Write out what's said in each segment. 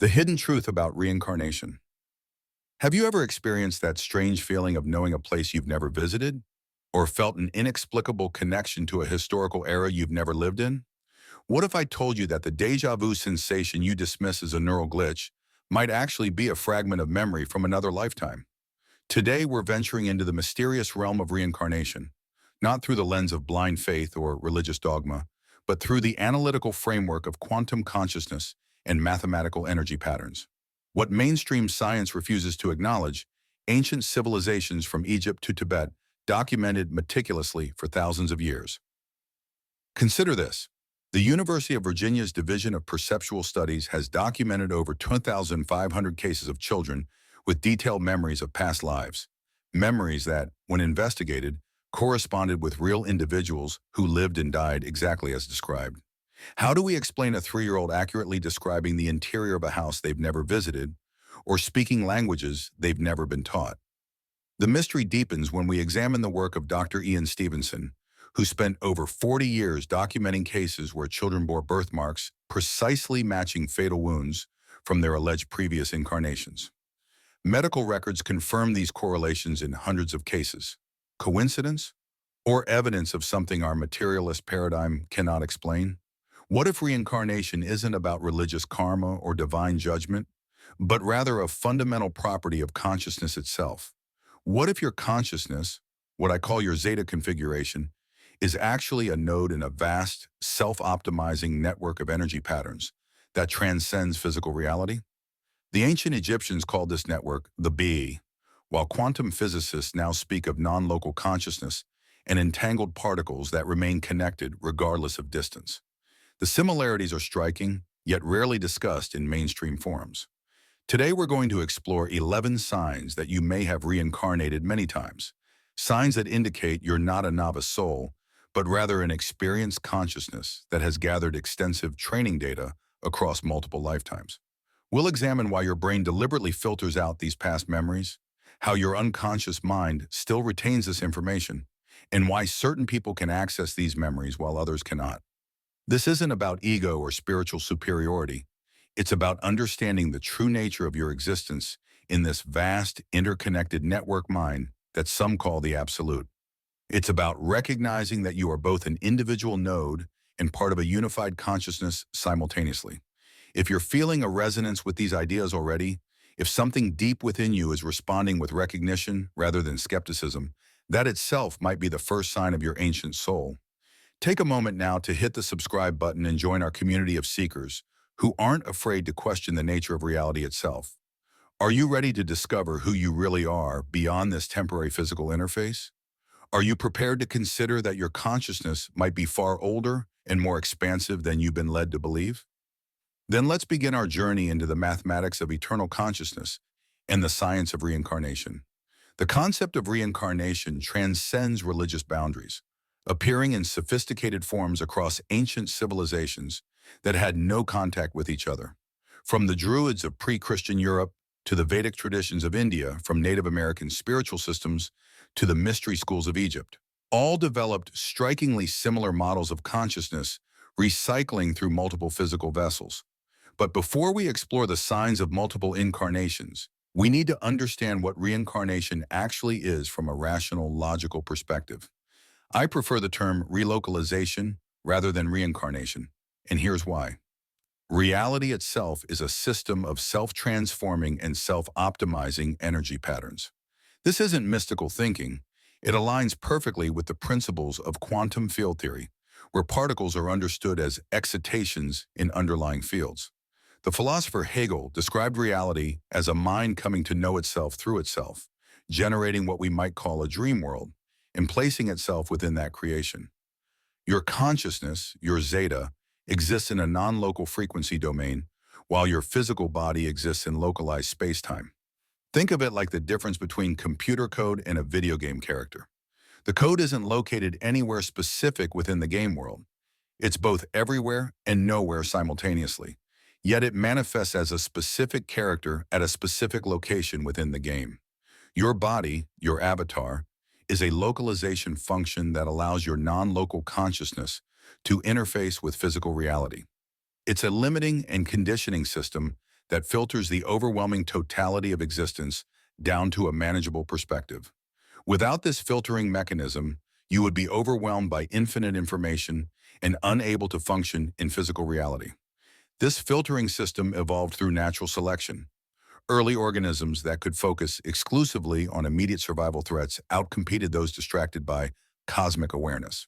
The hidden truth about reincarnation. Have you ever experienced that strange feeling of knowing a place you've never visited? Or felt an inexplicable connection to a historical era you've never lived in? What if I told you that the déjà vu sensation you dismiss as a neural glitch might actually be a fragment of memory from another lifetime? Today, we're venturing into the mysterious realm of reincarnation, not through the lens of blind faith or religious dogma, but through the analytical framework of quantum consciousness and mathematical energy patterns. What mainstream science refuses to acknowledge, ancient civilizations from Egypt to Tibet documented meticulously for thousands of years. Consider this. The University of Virginia's Division of Perceptual Studies has documented over 2,500 cases of children with detailed memories of past lives, memories that, when investigated, corresponded with real individuals who lived and died exactly as described. How do we explain a 3-year-old accurately describing the interior of a house they've never visited or speaking languages they've never been taught? The mystery deepens when we examine the work of Dr. Ian Stevenson, who spent over 40 years documenting cases where children bore birthmarks precisely matching fatal wounds from their alleged previous incarnations. Medical records confirm these correlations in hundreds of cases. Coincidence? Or evidence of something our materialist paradigm cannot explain? What if reincarnation isn't about religious karma or divine judgment, but rather a fundamental property of consciousness itself? What if your consciousness, what I call your zeta configuration, is actually a node in a vast, self-optimizing network of energy patterns that transcends physical reality? The ancient Egyptians called this network the Be, while quantum physicists now speak of non-local consciousness and entangled particles that remain connected regardless of distance. The similarities are striking, yet rarely discussed in mainstream forums. Today we're going to explore 11 signs that you may have reincarnated many times, signs that indicate you're not a novice soul, but rather an experienced consciousness that has gathered extensive training data across multiple lifetimes. We'll examine why your brain deliberately filters out these past memories, how your unconscious mind still retains this information, and why certain people can access these memories while others cannot. This isn't about ego or spiritual superiority. It's about understanding the true nature of your existence in this vast, interconnected network mind that some call the absolute. It's about recognizing that you are both an individual node and part of a unified consciousness simultaneously. If you're feeling a resonance with these ideas already, if something deep within you is responding with recognition rather than skepticism, that itself might be the first sign of your ancient soul. Take a moment now to hit the subscribe button and join our community of seekers who aren't afraid to question the nature of reality itself. Are you ready to discover who you really are beyond this temporary physical interface? Are you prepared to consider that your consciousness might be far older and more expansive than you've been led to believe? Then let's begin our journey into the mathematics of eternal consciousness and the science of reincarnation. The concept of reincarnation transcends religious boundaries, appearing in sophisticated forms across ancient civilizations that had no contact with each other. From the Druids of pre-Christian Europe to the Vedic traditions of India, from Native American spiritual systems to the mystery schools of Egypt, all developed strikingly similar models of consciousness, recycling through multiple physical vessels. But before we explore the signs of multiple incarnations, we need to understand what reincarnation actually is from a rational, logical perspective. I prefer the term relocalization rather than reincarnation, and here's why. Reality itself is a system of self-transforming and self-optimizing energy patterns. This isn't mystical thinking. It aligns perfectly with the principles of quantum field theory, where particles are understood as excitations in underlying fields. The philosopher Hegel described reality as a mind coming to know itself through itself, generating what we might call a dream world, and placing itself within that creation. Your consciousness, your zeta, exists in a non-local frequency domain, while your physical body exists in localized space-time. Think of it like the difference between computer code and a video game character. The code isn't located anywhere specific within the game world. It's both everywhere and nowhere simultaneously, yet it manifests as a specific character at a specific location within the game. Your body, your avatar, is a localization function that allows your non-local consciousness to interface with physical reality. It's a limiting and conditioning system that filters the overwhelming totality of existence down to a manageable perspective. Without this filtering mechanism, you would be overwhelmed by infinite information and unable to function in physical reality. This filtering system evolved through natural selection. Early organisms that could focus exclusively on immediate survival threats outcompeted those distracted by cosmic awareness.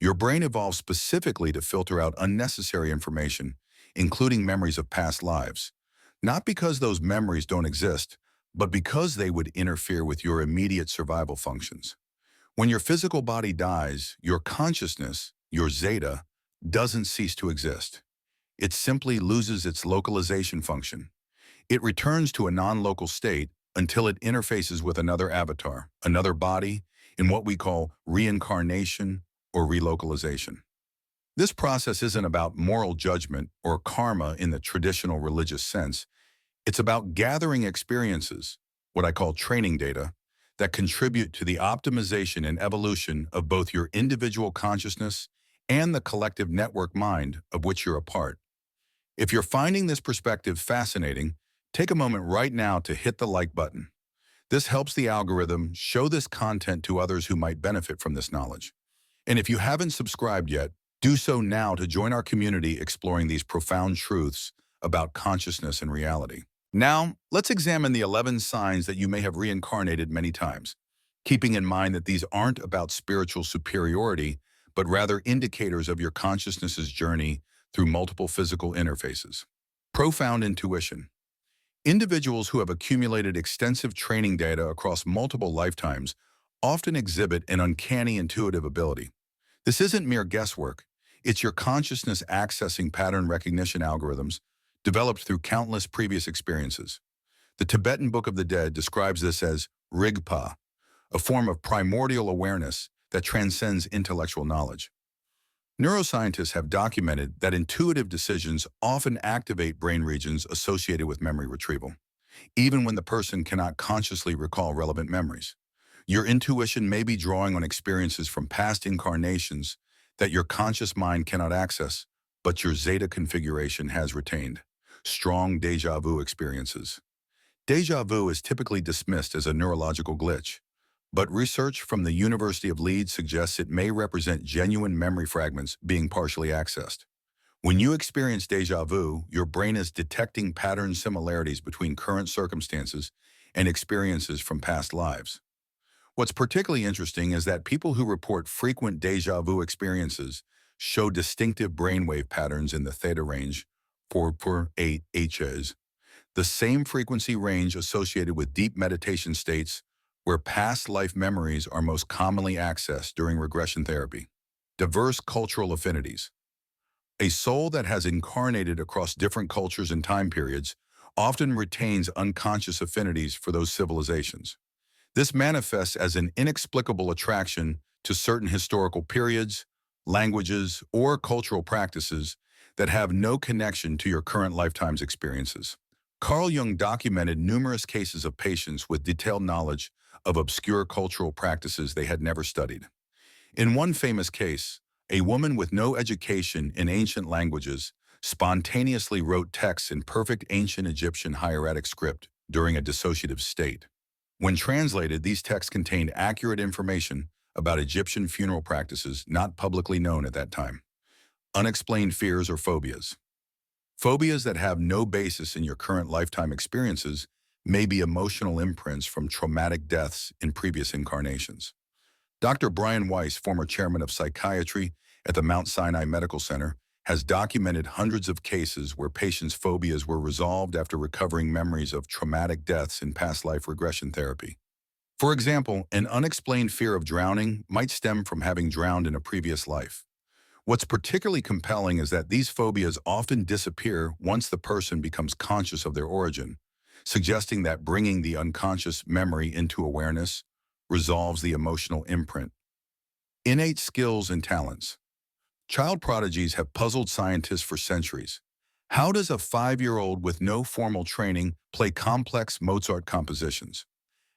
Your brain evolved specifically to filter out unnecessary information, including memories of past lives. Not because those memories don't exist, but because they would interfere with your immediate survival functions. When your physical body dies, your consciousness, your zeta, doesn't cease to exist. It simply loses its localization function. It returns to a non-local state until it interfaces with another avatar, another body, in what we call reincarnation or relocalization. This process isn't about moral judgment or karma in the traditional religious sense. It's about gathering experiences, what I call training data, that contribute to the optimization and evolution of both your individual consciousness and the collective network mind of which you're a part. If you're finding this perspective fascinating, take a moment right now to hit the like button. This helps the algorithm show this content to others who might benefit from this knowledge. And if you haven't subscribed yet, do so now to join our community exploring these profound truths about consciousness and reality. Now, let's examine the 11 signs that you may have reincarnated many times, keeping in mind that these aren't about spiritual superiority, but rather indicators of your consciousness's journey through multiple physical interfaces. Profound intuition. Individuals who have accumulated extensive training data across multiple lifetimes often exhibit an uncanny intuitive ability. This isn't mere guesswork. It's your consciousness accessing pattern recognition algorithms developed through countless previous experiences. The Tibetan Book of the Dead describes this as Rigpa, a form of primordial awareness that transcends intellectual knowledge. Neuroscientists have documented that intuitive decisions often activate brain regions associated with memory retrieval, even when the person cannot consciously recall relevant memories. Your intuition may be drawing on experiences from past incarnations that your conscious mind cannot access, but your zeta configuration has retained. Strong déjà vu experiences. Déjà vu is typically dismissed as a neurological glitch, but research from the University of Leeds suggests it may represent genuine memory fragments being partially accessed. When you experience déjà vu, your brain is detecting pattern similarities between current circumstances and experiences from past lives. What's particularly interesting is that people who report frequent déjà vu experiences show distinctive brainwave patterns in the theta range, 4.8 Hz, the same frequency range associated with deep meditation states where past life memories are most commonly accessed during regression therapy. Diverse cultural affinities. A soul that has incarnated across different cultures and time periods often retains unconscious affinities for those civilizations. This manifests as an inexplicable attraction to certain historical periods, languages, or cultural practices that have no connection to your current lifetime's experiences. Carl Jung documented numerous cases of patients with detailed knowledge of obscure cultural practices they had never studied. In one famous case, a woman with no education in ancient languages spontaneously wrote texts in perfect ancient Egyptian hieratic script during a dissociative state. When translated, these texts contained accurate information about Egyptian funeral practices not publicly known at that time. Unexplained fears or phobias. Phobias that have no basis in your current lifetime experiences may be emotional imprints from traumatic deaths in previous incarnations. Dr. Brian Weiss, former chairman of psychiatry at the Mount Sinai Medical Center, has documented hundreds of cases where patients' phobias were resolved after recovering memories of traumatic deaths in past life regression therapy. For example, an unexplained fear of drowning might stem from having drowned in a previous life. What's particularly compelling is that these phobias often disappear once the person becomes conscious of their origin, suggesting that bringing the unconscious memory into awareness resolves the emotional imprint. Innate skills and talents. Child prodigies have puzzled scientists for centuries. How does a 5-year-old with no formal training play complex Mozart compositions?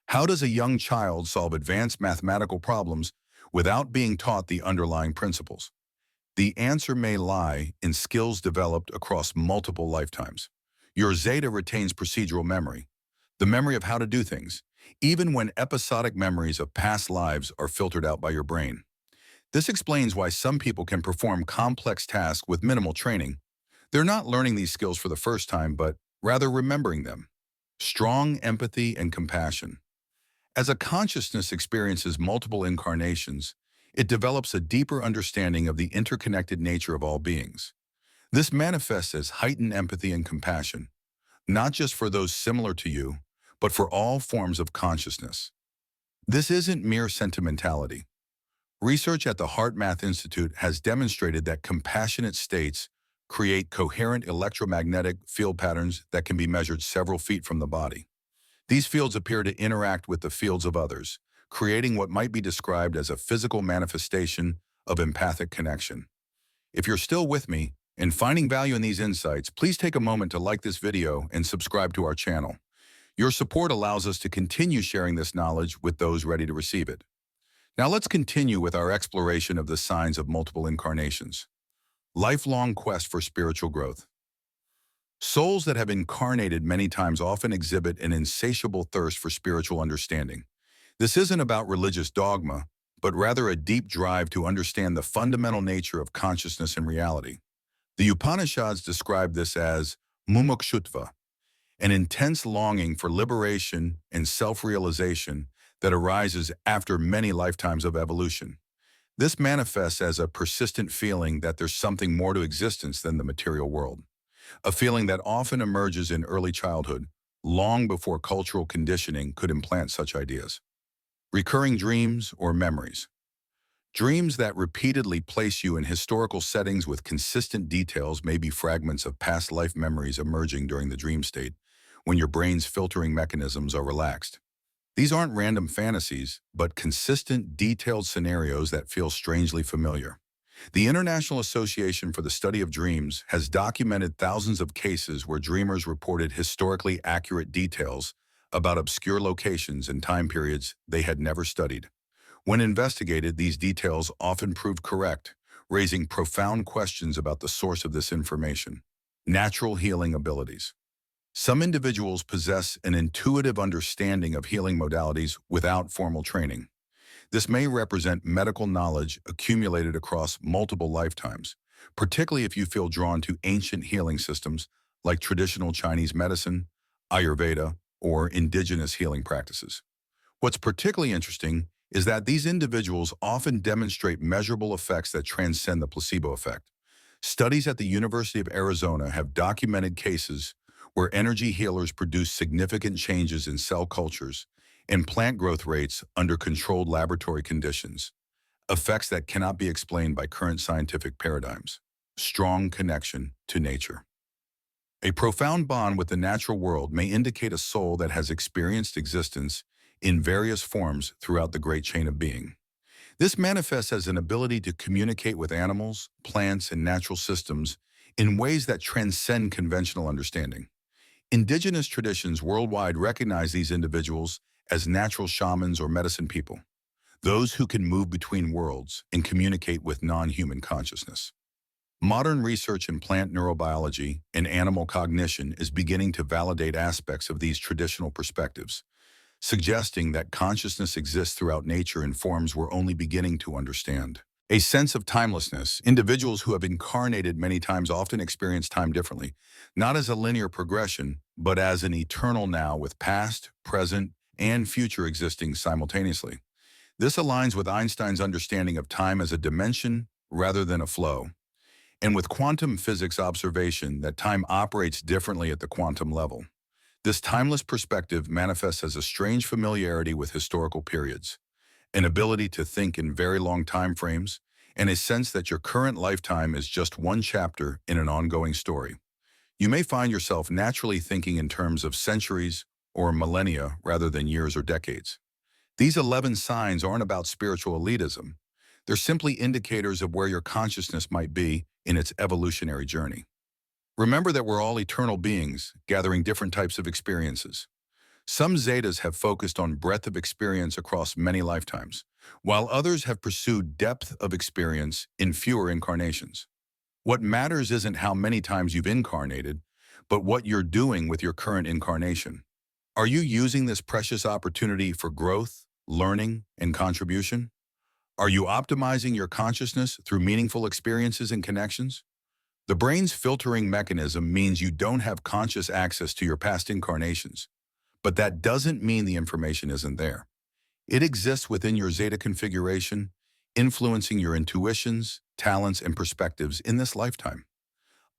How does a young child solve advanced mathematical problems without being taught the underlying principles? The answer may lie in skills developed across multiple lifetimes. Your zeta retains procedural memory, the memory of how to do things, even when episodic memories of past lives are filtered out by your brain. This explains why some people can perform complex tasks with minimal training. They're not learning these skills for the first time, but rather remembering them. Strong empathy and compassion. As a consciousness experiences multiple incarnations, it develops a deeper understanding of the interconnected nature of all beings. This manifests as heightened empathy and compassion, not just for those similar to you, but for all forms of consciousness. This isn't mere sentimentality. Research at the Heart Math Institute has demonstrated that compassionate states create coherent electromagnetic field patterns that can be measured several feet from the body. These fields appear to interact with the fields of others, creating what might be described as a physical manifestation of empathic connection. If you're still with me and finding value in these insights, please take a moment to like this video and subscribe to our channel. Your support allows us to continue sharing this knowledge with those ready to receive it. Now let's continue with our exploration of the signs of multiple incarnations. Lifelong quest for spiritual growth. Souls that have incarnated many times often exhibit an insatiable thirst for spiritual understanding. This isn't about religious dogma, but rather a deep drive to understand the fundamental nature of consciousness and reality. The Upanishads describe this as mumukshutva, an intense longing for liberation and self-realization that arises after many lifetimes of evolution. This manifests as a persistent feeling that there's something more to existence than the material world, a feeling that often emerges in early childhood, long before cultural conditioning could implant such ideas. Recurring dreams or memories. Dreams that repeatedly place you in historical settings with consistent details may be fragments of past life memories emerging during the dream state, when your brain's filtering mechanisms are relaxed. These aren't random fantasies, but consistent, detailed scenarios that feel strangely familiar. The International Association for the Study of Dreams has documented thousands of cases where dreamers reported historically accurate details about obscure locations and time periods they had never studied. When investigated, these details often proved correct, raising profound questions about the source of this information. Natural healing abilities. Some individuals possess an intuitive understanding of healing modalities without formal training. This may represent medical knowledge accumulated across multiple lifetimes, particularly if you feel drawn to ancient healing systems like traditional Chinese medicine, Ayurveda, or indigenous healing practices. What's particularly interesting is that these individuals often demonstrate measurable effects that transcend the placebo effect. Studies at the University of Arizona have documented cases where energy healers produce significant changes in cell cultures and plant growth rates under controlled laboratory conditions, effects that cannot be explained by current scientific paradigms. Strong connection to nature. A profound bond with the natural world may indicate a soul that has experienced existence in various forms throughout the great chain of being. This manifests as an ability to communicate with animals, plants, and natural systems in ways that transcend conventional understanding. Indigenous traditions worldwide recognize these individuals as natural shamans or medicine people, those who can move between worlds and communicate with non-human consciousness. Modern research in plant neurobiology and animal cognition is beginning to validate aspects of these traditional perspectives, suggesting that consciousness exists throughout nature in forms we're only beginning to understand. A sense of timelessness. Individuals who have incarnated many times often experience time differently, not as a linear progression, but as an eternal now with past, present, and future existing simultaneously. This aligns with Einstein's understanding of time as a dimension rather than a flow, and with quantum physics observation that time operates differently at the quantum level. This timeless perspective manifests as a strange familiarity with historical periods, an ability to think in very long time frames, and a sense that your current lifetime is just one chapter in an ongoing story. You may find yourself naturally thinking in terms of centuries or millennia rather than years or decades. These 11 signs aren't about spiritual elitism. They're simply indicators of where your consciousness might be in its evolutionary journey. Remember that we're all eternal beings, gathering different types of experiences. Some Zetas have focused on breadth of experience across many lifetimes, while others have pursued depth of experience in fewer incarnations. What matters isn't how many times you've incarnated, but what you're doing with your current incarnation. Are you using this precious opportunity for growth, learning, and contribution? Are you optimizing your consciousness through meaningful experiences and connections? The brain's filtering mechanism means you don't have conscious access to your past incarnations, but that doesn't mean the information isn't there. It exists within your zeta configuration, influencing your intuitions, talents, and perspectives in this lifetime.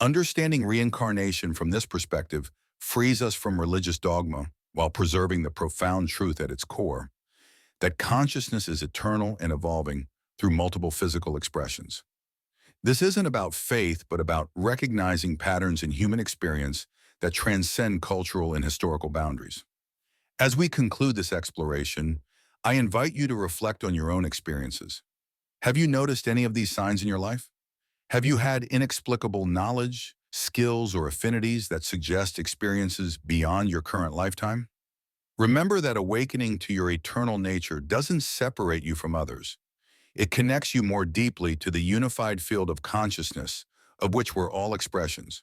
Understanding reincarnation from this perspective frees us from religious dogma while preserving the profound truth at its core, that consciousness is eternal and evolving through multiple physical expressions. This isn't about faith, but about recognizing patterns in human experience that transcend cultural and historical boundaries. As we conclude this exploration, I invite you to reflect on your own experiences. Have you noticed any of these signs in your life? Have you had inexplicable knowledge, skills, or affinities that suggest experiences beyond your current lifetime? Remember that awakening to your eternal nature doesn't separate you from others. It connects you more deeply to the unified field of consciousness, of which we're all expressions.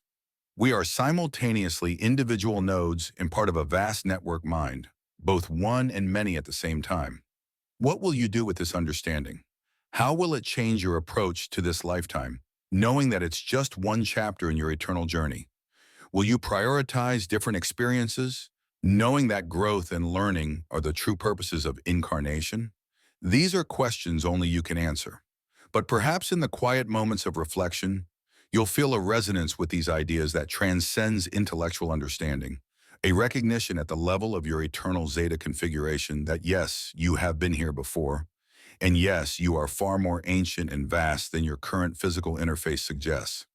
We are simultaneously individual nodes and part of a vast network mind, both one and many at the same time. What will you do with this understanding? How will it change your approach to this lifetime, knowing that it's just one chapter in your eternal journey? Will you prioritize different experiences, knowing that growth and learning are the true purposes of incarnation? These are questions only you can answer. But perhaps in the quiet moments of reflection, you'll feel a resonance with these ideas that transcends intellectual understanding, a recognition at the level of your eternal zeta configuration that yes, you have been here before, and yes, you are far more ancient and vast than your current physical interface suggests.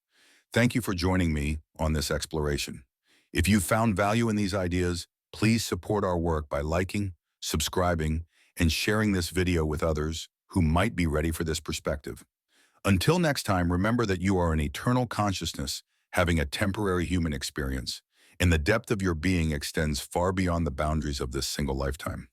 Thank you for joining me on this exploration. If you found value in these ideas, please support our work by liking, subscribing, and sharing this video with others who might be ready for this perspective. Until next time, remember that you are an eternal consciousness having a temporary human experience, and the depth of your being extends far beyond the boundaries of this single lifetime.